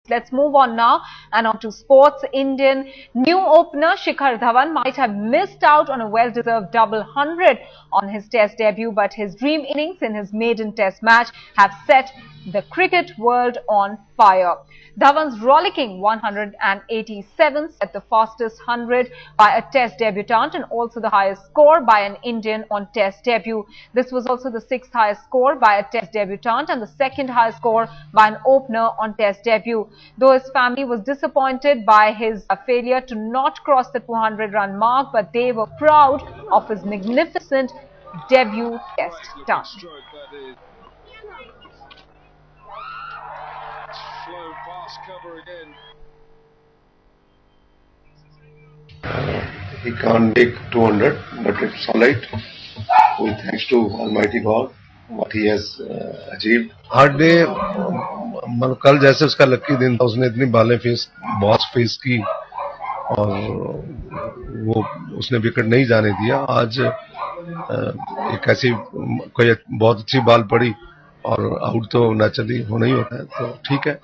Let's move on now and on to sports. Indian new opener Shikhar Dhawan might have missed out on a well-deserved double hundred on his test debut, but his dream innings in his maiden test match have set the cricket world on fire. Dhawan's rollicking 187 set the fastest 100 by a test debutant and also the highest score by an Indian on test debut. This was also the sixth highest score by a test debutant and the second highest score by an opener on test debut. Though his family was disappointed by his failure to not cross the 200-run mark, but they were proud of his magnificent debut test done. Slow pass cover again. He can't make 200, but it's all right. Well, thanks to Almighty God, what he has achieved. Hard day मतलब कल जैसे उसका lucky दिन था, उसने इतनी बालें boss face की और वो उसने विकेट नहीं जाने दिया. आज एक ऐसी कोई बहुत अच्छी बाल पड़ी और आउट तो नेचुरली होना ही होता है, तो ठीक है.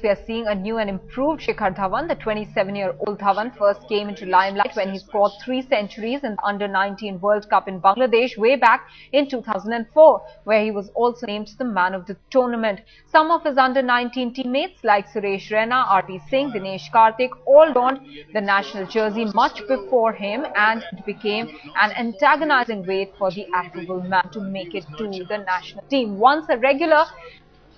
We are seeing a new and improved Shikhar Dhawan. The 27-year-old Dhawan first came into limelight when he scored 3 centuries in the Under-19 World Cup in Bangladesh way back in 2004, where he was also named the man of the tournament. Some of his Under-19 teammates like Suresh Raina, R.P. Singh, Dinesh Karthik all donned the national jersey much before him, and it became an antagonizing wait for the affable man to make it to the national team. Once a regular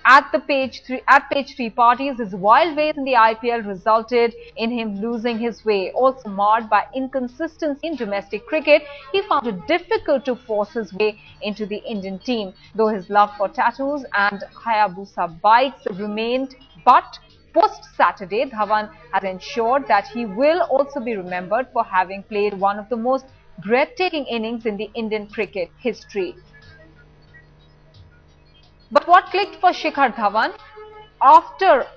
at page 3 parties, his wild ways in the IPL resulted in him losing his way. Also marred by inconsistency in domestic cricket, he found it difficult to force his way into the Indian team. Though his love for tattoos and Hayabusa bikes remained, but post-Saturday, Dhawan has ensured that he will also be remembered for having played one of the most breathtaking innings in the Indian cricket history. But what clicked for Shikhar Dhawan? After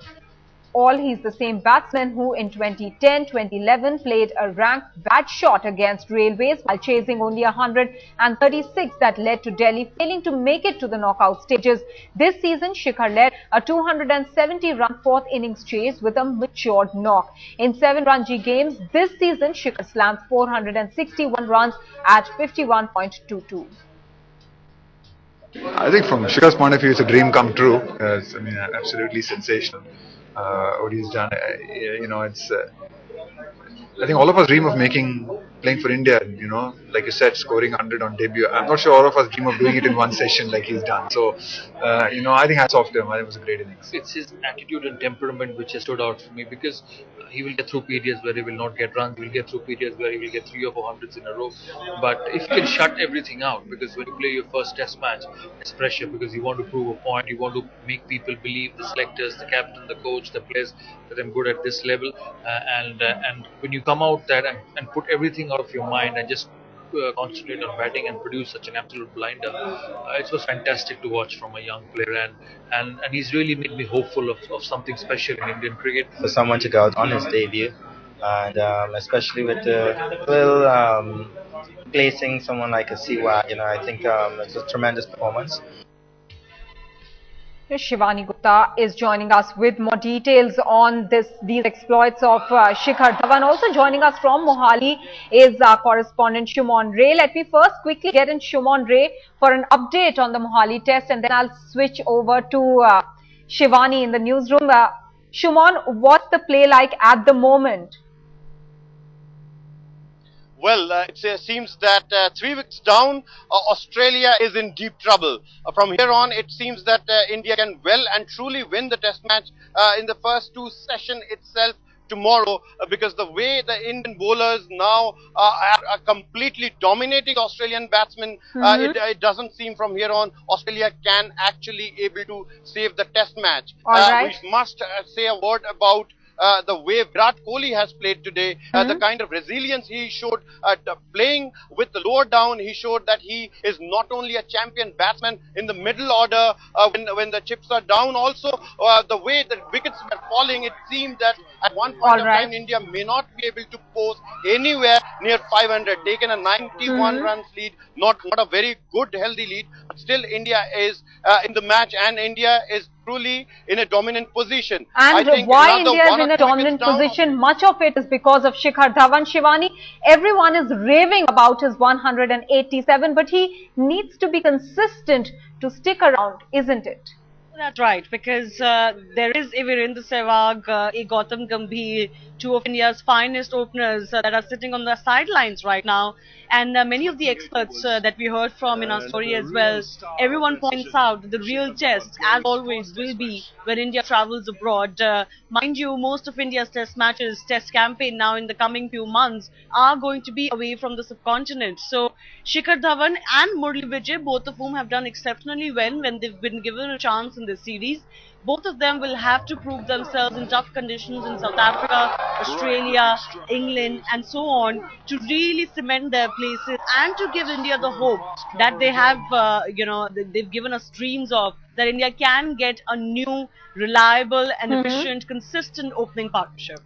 all, he's the same batsman who in 2010-2011 played a ranked bad shot against Railways while chasing only 136 that led to Delhi failing to make it to the knockout stages. This season, Shikhar led a 270-run fourth innings chase with a matured knock. In 7 Ranji games this season, Shikhar slammed 461 runs at 51.22. I think from Shikhar's point of view, it's a dream come true. It's, I mean, absolutely sensational what he's done. It's. I think all of us dream of playing for India. Like you said, scoring 100 on debut. I'm not sure all of us dream of doing it in one session like he's done. So, I think hats off to him. I think it was a great innings. It's his attitude and temperament which has stood out for me, because he will get through periods where he will not get runs. He will get through periods where he will get 3 or 4 hundreds in a row. But if you can shut everything out, because when you play your first test match, it's pressure, because you want to prove a point, you want to make people believe, the selectors, the captain, the coach, the players, that I'm good at this level. And when you come out there and put everything out of your mind and just concentrate on batting and produce such an absolute blinder, it was fantastic to watch from a young player, and he's really made me hopeful of something special in Indian cricket. For someone to go out on his debut, and especially with placing someone like a Siwa, I think it's a tremendous performance. Shivani Gupta is joining us with more details on these exploits of Shikhar Dhawan. Also joining us from Mohali is our correspondent Shumon Ray. Let me first quickly get in Shumon Ray for an update on the Mohali test, and then I'll switch over to Shivani in the newsroom. Shumon, what's the play like at the moment? Well, it seems that 3 wickets down, Australia is in deep trouble. From here on, it seems that India can well and truly win the test match in the first 2 sessions itself tomorrow, because the way the Indian bowlers now are completely dominating Australian batsmen, it doesn't seem from here on Australia can actually able to save the test match. We must say a word about the way Virat Kohli has played today, the kind of resilience he showed playing with the lower down. He showed that he is not only a champion batsman in the middle order when the chips are down. Also, the way the wickets were falling, it seemed that at one point of time India may not be able to post anywhere near 500. Taken a 91 runs lead, not a very good healthy lead, but still India is in the match, and India is truly in a dominant position. I And think why another India is one in or a two dominant wickets down. position, much of it is because of Shikhar Dhawan. Shivani, everyone is raving about his 187, but he needs to be consistent to stick around, isn't it? That's right, because there is a Virendra Sehwag, a Gautam Gambhir, two of India's finest openers that are sitting on the sidelines right now. And many of the experts that we heard from in our story as well, everyone points out that the real test, as always, will be when India travels abroad. Mind you, most of India's test matches, test campaign now in the coming few months are going to be away from the subcontinent. So Shikhar Dhawan and Murli Vijay, both of whom have done exceptionally well when they've been given a chance in this series. Both of them will have to prove themselves in tough conditions in South Africa, Australia, England, and so on to really cement their places and to give India the hope that they have, they've given us dreams of, that India can get a new, reliable and efficient, consistent opening partnership.